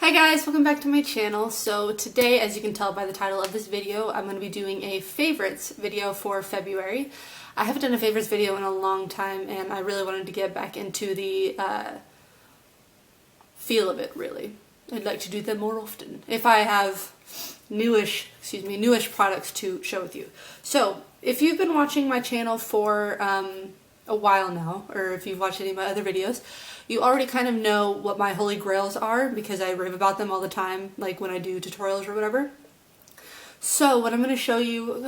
Hi guys, welcome back to my channel. So today, as you can tell by the title of this video, I'm going to be doing a favorites video for February. I haven't done a favorites video in a long time and I really wanted to get back into the feel of it, really. I'd like to do them more often if I have newish products to share with you. So if you've been watching my channel for a while now, or if you've watched any of my other videos, you already kind of know what my holy grails are because I rave about them all the time, like when I do tutorials or whatever. So what I'm going to show you,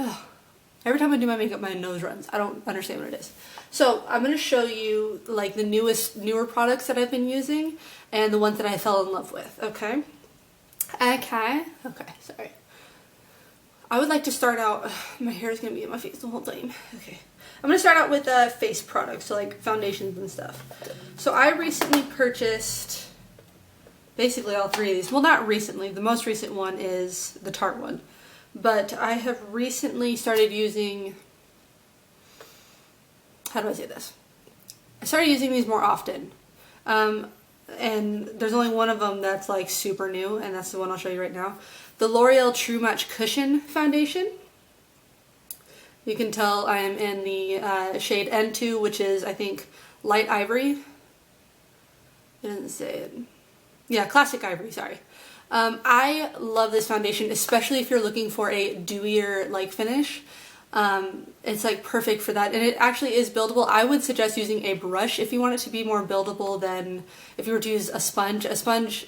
every time I do my makeup my nose runs. I don't understand what it is. So I'm going to show you like the newer products that I've been using and the ones that I fell in love with, okay? Okay, sorry. I would like to start out, my hair is going to be in my face the whole time. Okay. I'm going to start out with face products, so like foundations and stuff. So I recently purchased basically all three of these. Well, not recently. The most recent one is the Tarte one. But I have recently started using, how do I say this? I started using these more often. And there's only one of them that's like super new, and that's the one I'll show you right now. The L'Oreal True Match Cushion Foundation. You can tell I am in the shade N2, which is, I think, light ivory. It doesn't say it. Yeah, classic ivory, sorry. I love this foundation, especially if you're looking for a dewier like finish. It's like perfect for that, and it actually is buildable. I would suggest using a brush if you want it to be more buildable than if you were to use a sponge. A sponge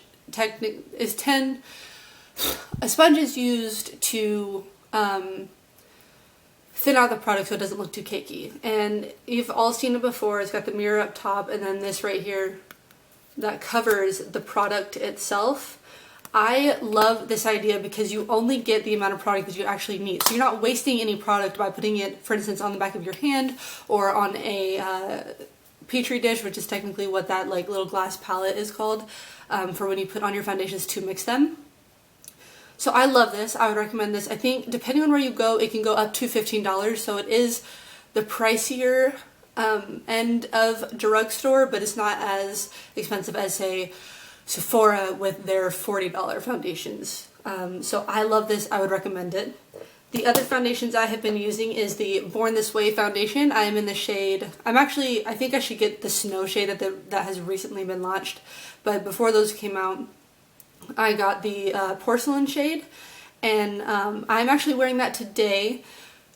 is used to thin out the product so it doesn't look too cakey. And you've all seen it before. It's got the mirror up top and then this right here that covers the product itself. I love this idea because you only get the amount of product that you actually need. So you're not wasting any product by putting it, for instance, on the back of your hand or on a petri dish, which is technically what that like little glass palette is called, for when you put on your foundations to mix them. So I love this. I would recommend this. I think depending on where you go, it can go up to $15. So it is the pricier end of drugstore, but it's not as expensive as, say, Sephora with their $40 foundations. So I love this. I would recommend it. The other foundations I have been using is the Born This Way foundation. I am in the shade, I think I should get the Snow shade that has recently been launched. But before those came out, I got the porcelain shade, and I'm actually wearing that today.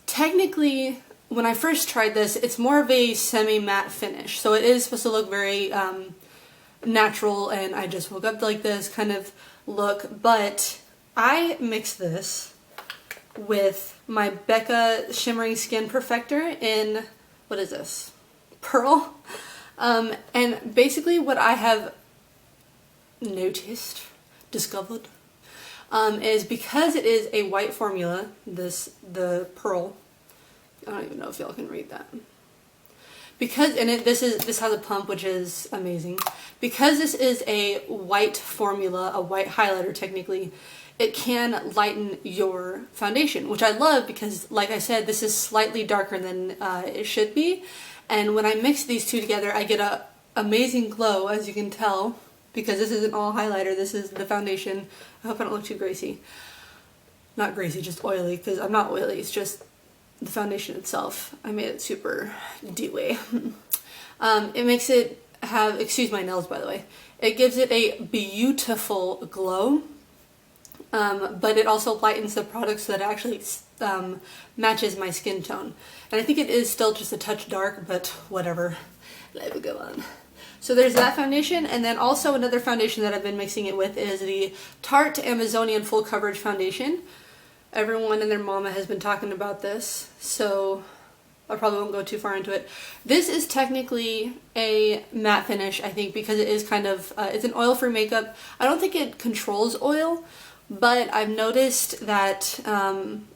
Technically, when I first tried this, it's more of a semi-matte finish, so it is supposed to look very natural, and I just woke up like this kind of look, but I mixed this with my Becca Shimmering Skin Perfector in, what is this? Pearl. And basically what I have discovered is because it is a white formula, the Pearl, I don't even know if y'all can read that, because this has a pump, which is amazing. Because this is a white formula, a white highlighter technically, it can lighten your foundation, which I love because, like I said, this is slightly darker than it should be, and when I mix these two together I get a amazing glow, as you can tell. Because this isn't all highlighter, this is the foundation. I hope I don't look too greasy. Not greasy, just oily, because I'm not oily, it's just the foundation itself. I made it super dewy. It makes it have, excuse my nails by the way, it gives it a beautiful glow, but it also lightens the product so that it actually matches my skin tone. And I think it is still just a touch dark, but whatever, let it go on. So there's that foundation, and then also another foundation that I've been mixing it with is the Tarte Amazonian Full Coverage Foundation. Everyone and their mama has been talking about this, so I probably won't go too far into it. This is technically a matte finish, I think, because it is kind of, it's an oil-free makeup. I don't think it controls oil, but I've noticed that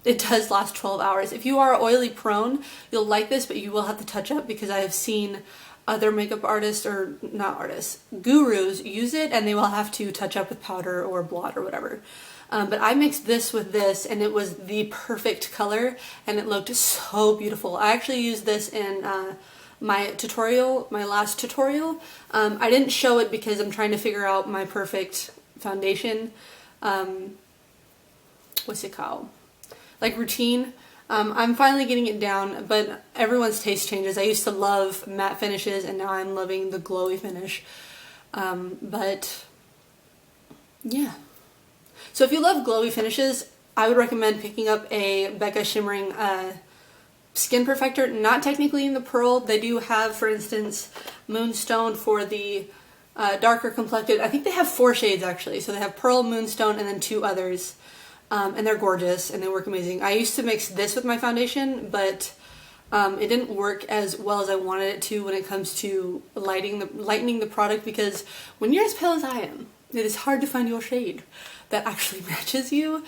it does last 12 hours. If you are oily prone, you'll like this, but you will have to touch up because I have seen other makeup artists, or not artists, gurus use it and they will have to touch up with powder or blot or whatever. But I mixed this with this and it was the perfect color and it looked so beautiful. I actually used this in my tutorial, my last tutorial. I didn't show it because I'm trying to figure out my perfect foundation, what's it called? Like routine. I'm finally getting it down, but everyone's taste changes. I used to love matte finishes, and now I'm loving the glowy finish. But yeah. So if you love glowy finishes, I would recommend picking up a Becca Shimmering Skin Perfector. Not technically in the pearl. They do have, for instance, Moonstone for the darker complected. I think they have 4 shades actually. So they have Pearl, Moonstone, and then 2 others. And they're gorgeous and they work amazing. I used to mix this with my foundation, but it didn't work as well as I wanted it to when it comes to lightening the product, because when you're as pale as I am, it is hard to find your shade that actually matches you,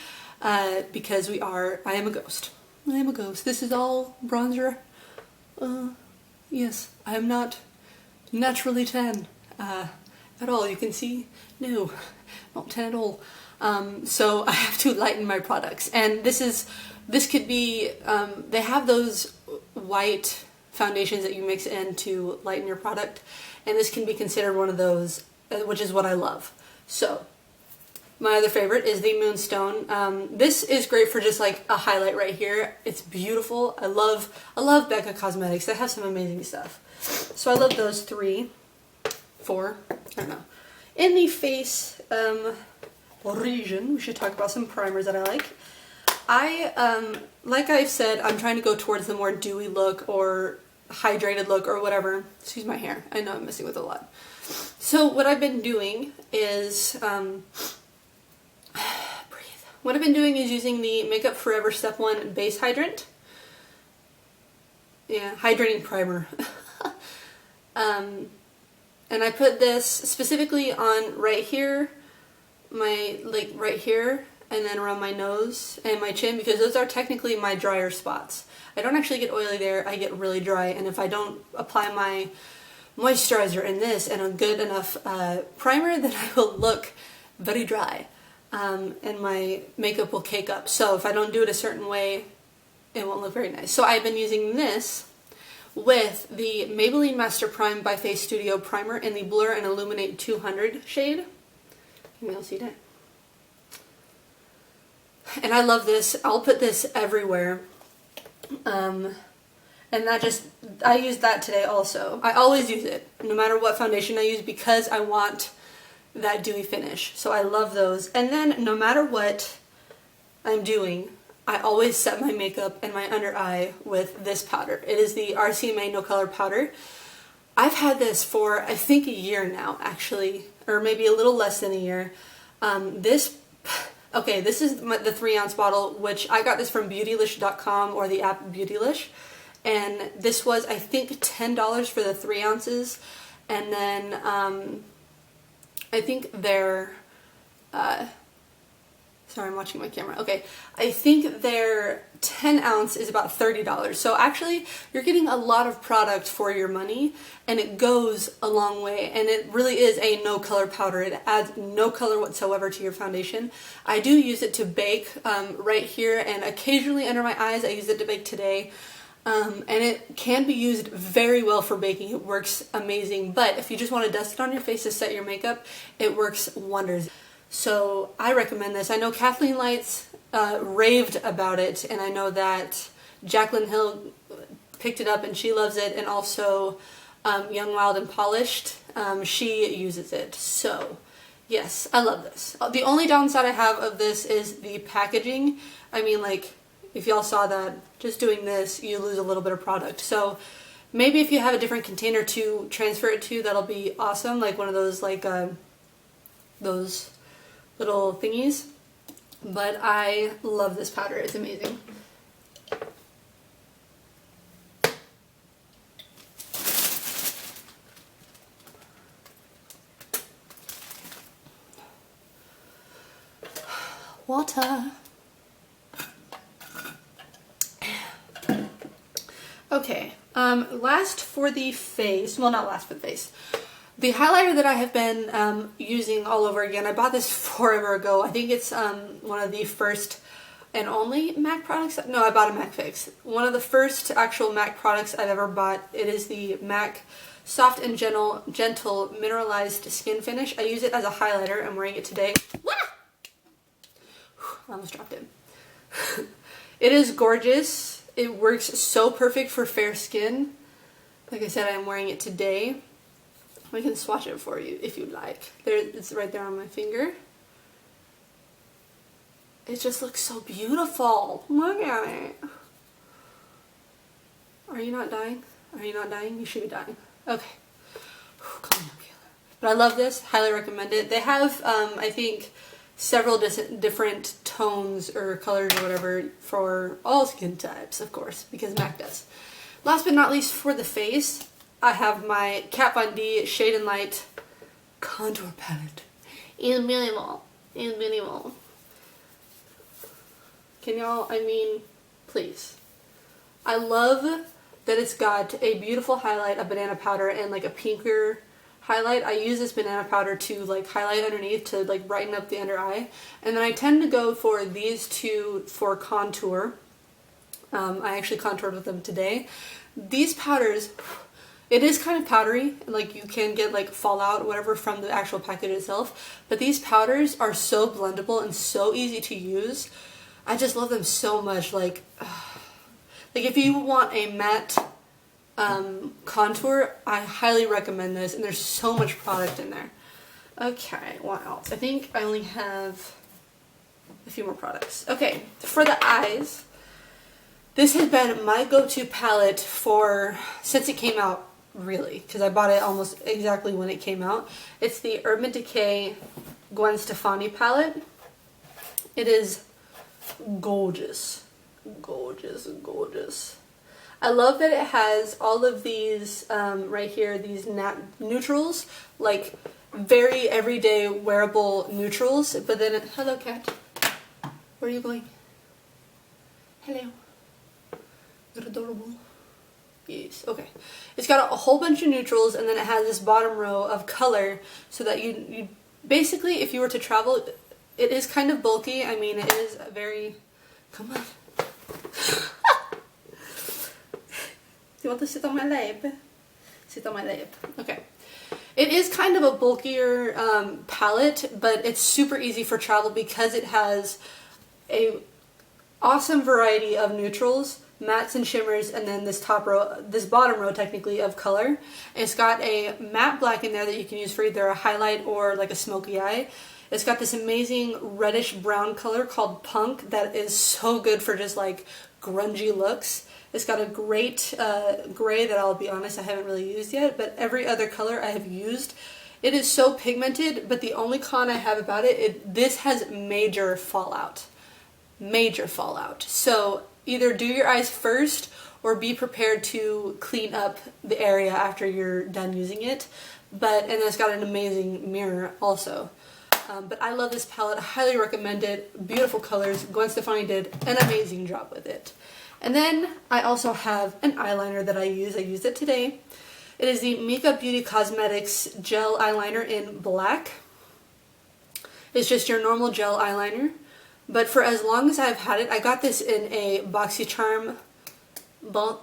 because I am a ghost. I am a ghost. This is all bronzer. Yes, I am not naturally tan at all. You can see, no, not tan at all. So I have to lighten my products, and this could be, they have those white foundations that you mix in to lighten your product, and this can be considered one of those, which is what I love. So my other favorite is the Moonstone. This is great for just like a highlight right here. It's beautiful. I love Becca Cosmetics. They have some amazing stuff. So I love those 4, I don't know. In the face, region, we should talk about some primers that I like. Like I've said, I'm trying to go towards the more dewy look or hydrated look or whatever. Excuse my hair. I know I'm messing with a lot. So what I've been doing is, breathe. What I've been doing is using the Makeup Forever Step 1 Base Hydrant. Yeah, hydrating primer. And I put this specifically on right here, right here, and then around my nose and my chin, because those are technically my drier spots. I don't actually get oily there, I get really dry, and if I don't apply my moisturizer in this and a good enough primer, then I will look very dry, and my makeup will cake up. So if I don't do it a certain way, it won't look very nice. So I've been using this with the Maybelline Master Prime by Face Studio Primer in the Blur and Illuminate 200 shade. Maybe you'll see that. And I love this. I'll put this everywhere. And I used that today also. I always use it, no matter what foundation I use, because I want that dewy finish. So I love those. And then no matter what I'm doing, I always set my makeup and my under eye with this powder. It is the RCMA No Color Powder. I've had this for, I think, a year now, actually, or maybe a little less than a year. This is the 3-ounce bottle, which I got this from Beautylish.com or the app Beautylish. And this was, I think, $10 for the 3 ounces. And then, I think they're, sorry, I'm watching my camera. Okay, I think their 10 ounce is about $30. So actually, you're getting a lot of product for your money, and it goes a long way. And it really is a no color powder. It adds no color whatsoever to your foundation. I do use it to bake right here, and occasionally under my eyes. I used it to bake today. And it can be used very well for baking. It works amazing. But if you just want to dust it on your face to set your makeup, it works wonders. So I recommend this. I know Kathleen Lights raved about it, and I know that Jaclyn Hill picked it up and she loves it, and also Young, Wild, and Polished, she uses it. So yes, I love this. The only downside I have of this is the packaging. I mean, like, if y'all saw that, just doing this, you lose a little bit of product. So maybe if you have a different container to transfer it to, that'll be awesome. Like one of those, like, those little thingies. But I love this powder. It's amazing. Water. Okay, last for the face, well, not last for the face, the highlighter that I have been using all over again. I bought this forever ago. I think it's one of the first and only MAC products. No, I bought a MAC fix. One of the first actual MAC products I've ever bought. It is the MAC soft and gentle mineralized skin finish. I use it as a highlighter. I'm wearing it today. Wah! I almost dropped it. It is gorgeous. It works so perfect for fair skin. Like I said, I'm wearing it today. I can swatch it for you if you'd like. There, it's right there on my finger. It just looks so beautiful. Look at it. Are you not dying? Are you not dying? You should be dying. Okay. Calm down, Kayla. But I love this. Highly recommend it. They have, I think, several different tones or colors or whatever for all skin types, of course, because MAC does. Last but not least, for the face, I have my Kat Von D Shade and Light Contour Palette. In minimal. In minimal. Can y'all, I mean, please. I love that it's got a beautiful highlight, a banana powder, and like a pinker highlight. I use this banana powder to like highlight underneath to like brighten up the under eye. And then I tend to go for these two for contour. I actually contoured with them today. These powders, it is kind of powdery, like you can get like fallout or whatever from the actual package itself, but these powders are so blendable and so easy to use. I just love them so much. Like if you want a matte contour, I highly recommend this, and there's so much product in there. Okay, what else? I think I only have a few more products. Okay, for the eyes, this has been my go-to palette since it came out, really, because I bought it almost exactly when it came out. It's the Urban Decay Gwen Stefani palette. It is gorgeous. Gorgeous, gorgeous. I love that it has all of these right here, these neutrals, like very everyday wearable neutrals, but then hello cat, where are you going? Hello. You're adorable. Yes, okay. It's got a whole bunch of neutrals, and then it has this bottom row of color, so that you basically, if you were to travel, it is kind of bulky. I mean, it is a very, come on. You want to sit on my lap? Sit on my lap. Okay. It is kind of a bulkier palette, but it's super easy for travel because it has a awesome variety of neutrals, mattes and shimmers, and then this bottom row technically of color. It's got a matte black in there that you can use for either a highlight or like a smoky eye. It's got this amazing reddish brown color called Punk that is so good for just like grungy looks. It's got a great gray that, I'll be honest, I haven't really used yet, but every other color I have used. It is so pigmented, but the only con I have about it, this has major fallout. Major fallout. So either do your eyes first or be prepared to clean up the area after you're done using it. And it's got an amazing mirror also. But I love this palette. I highly recommend it. Beautiful colors. Gwen Stefani did an amazing job with it. And then I also have an eyeliner that I use. I used it today. It is the Mica Beauty Cosmetics Gel Eyeliner in black. It's just your normal gel eyeliner. But for as long as I've had it, I got this in a BoxyCharm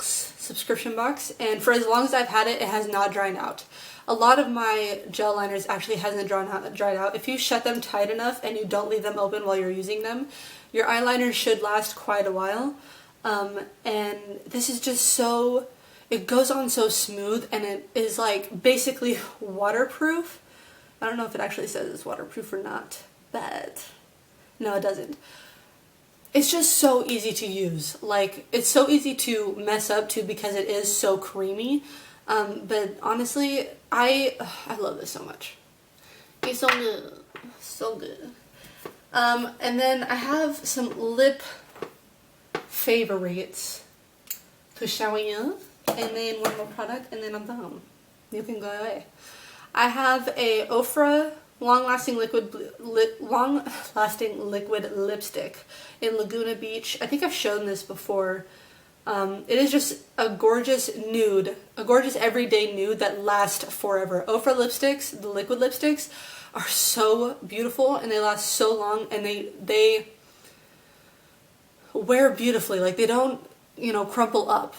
subscription box. And for as long as I've had it, it has not dried out. A lot of my gel liners actually hasn't dried out. If you shut them tight enough and you don't leave them open while you're using them, your eyeliner should last quite a while. And this is just so, it goes on so smooth, and it is like basically waterproof. I don't know if it actually says it's waterproof or not, but no, it doesn't. It's just so easy to use. Like, it's so easy to mess up too because it is so creamy. But honestly, I love this so much. It's so good. So good. And then I have some lip favorites to show you. And then one more product, and then I'm done. You can go away. I have a OFRA long-lasting liquid lipstick in Laguna Beach. I think I've shown this before. It is just a gorgeous nude, a gorgeous everyday nude that lasts forever. OFRA lipsticks, the liquid lipsticks, are so beautiful, and they last so long, and they wear beautifully. Like, they don't, crumple up.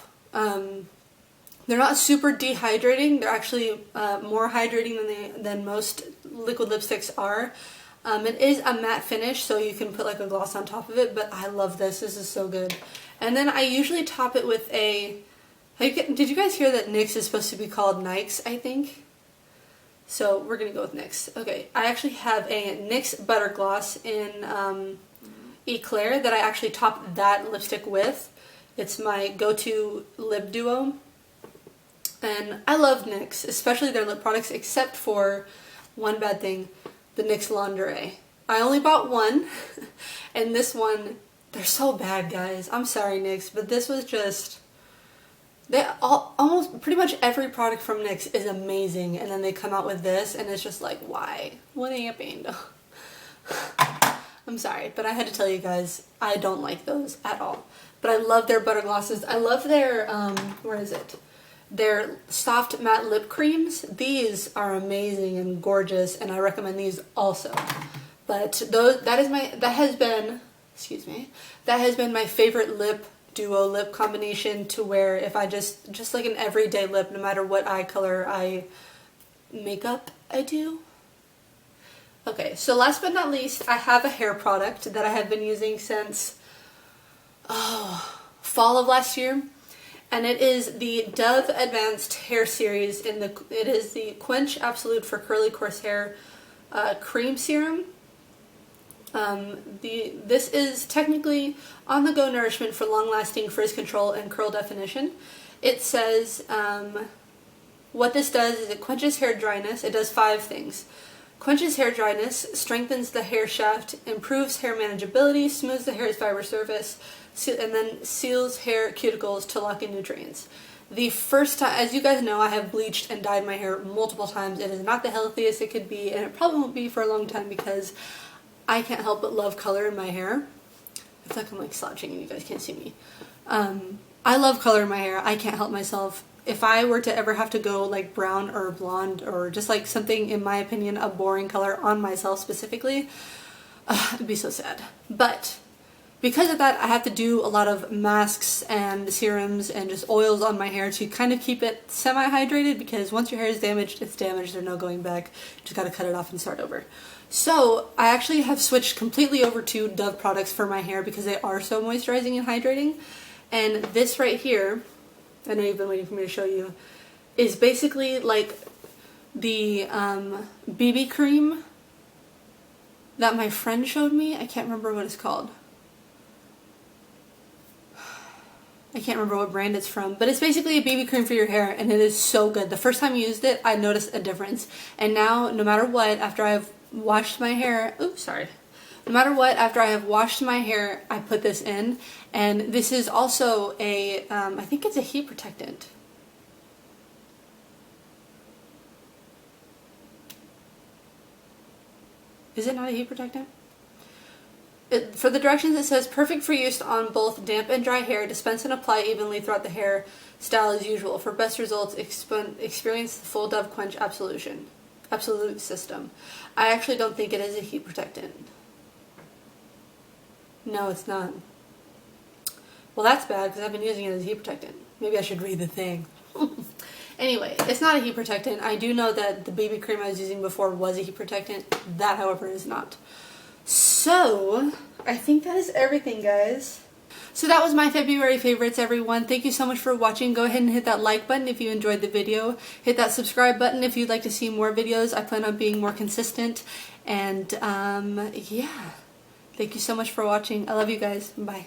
They're not super dehydrating. They're actually more hydrating than most liquid lipsticks are. It is a matte finish, so you can put like a gloss on top of it, but I love this. This is so good. And then I usually top it with a... Did you guys hear that NYX is supposed to be called Nikes, I think? So we're going to go with NYX. Okay, I actually have a NYX Butter Gloss in Eclair that I actually top that lipstick with. It's my go-to lip duo. And I love NYX, especially their lip products, except for one bad thing, the NYX Lingerie. I only bought one, and this one, they're so bad, guys. I'm sorry, NYX, but this was just... almost pretty much every product from NYX is amazing, and then they come out with this, and it's just like, why? What happened? I'm sorry, but I had to tell you guys, I don't like those at all. But I love their butter glosses. I love their, where is it? Their soft matte lip creams. These are amazing and gorgeous, and I recommend these also. But that has been my favorite lip duo lip combination, to where if I just like an everyday lip, no matter what eye color makeup I do. Okay, so last but not least, I have a hair product that I have been using since fall of last year, and it is the Dove Advanced Hair Series. It is the Quench Absolute for Curly Coarse Hair Cream Serum. This is technically on-the-go nourishment for long-lasting frizz control and curl definition. It says what this does is it quenches hair dryness. It does 5 things. Quenches hair dryness, strengthens the hair shaft, improves hair manageability, smooths the hair's fiber surface, and then seals hair cuticles to lock in nutrients. The first time, as you guys know, I have bleached and dyed my hair multiple times. It is not the healthiest it could be, and it probably won't be for a long time, because I can't help but love color in my hair. It's like I'm like slouching and you guys can't see me. I love color in my hair. I can't help myself. If I were to ever have to go like brown or blonde, or just like something, in my opinion, a boring color on myself specifically, it'd be so sad. But because of that, I have to do a lot of masks and serums and just oils on my hair to kind of keep it semi-hydrated, because once your hair is damaged, it's damaged. There's no going back. You just gotta cut it off and start over. So I actually have switched completely over to Dove products for my hair, because they are so moisturizing and hydrating. And this right here, I know you've been waiting for me to show you, is basically like the BB cream that my friend showed me. I can't remember what it's called. I can't remember what brand it's from, but it's basically a BB cream for your hair, and it is so good. The first time I used it, I noticed a difference. And now, no matter what, after I've washed my hair, no matter what, after I have washed my hair, I put this in. And this is also a, I think it's a heat protectant. Is it not a heat protectant? For the directions, it says, perfect for use on both damp and dry hair. Dispense and apply evenly throughout the hair style as usual. For best results, experience the full Dove Quench Absolute system. I actually don't think it is a heat protectant. No, it's not. Well, that's bad, because I've been using it as a heat protectant. Maybe I should read the thing. Anyway, it's not a heat protectant. I do know that the BB cream I was using before was a heat protectant. That, however, is not. So, I think that is everything, guys. So that was my February favorites, everyone. Thank you so much for watching. Go ahead and hit that like button if you enjoyed the video. Hit that subscribe button if you'd like to see more videos. I plan on being more consistent. And, yeah. Thank you so much for watching. I love you guys. Bye.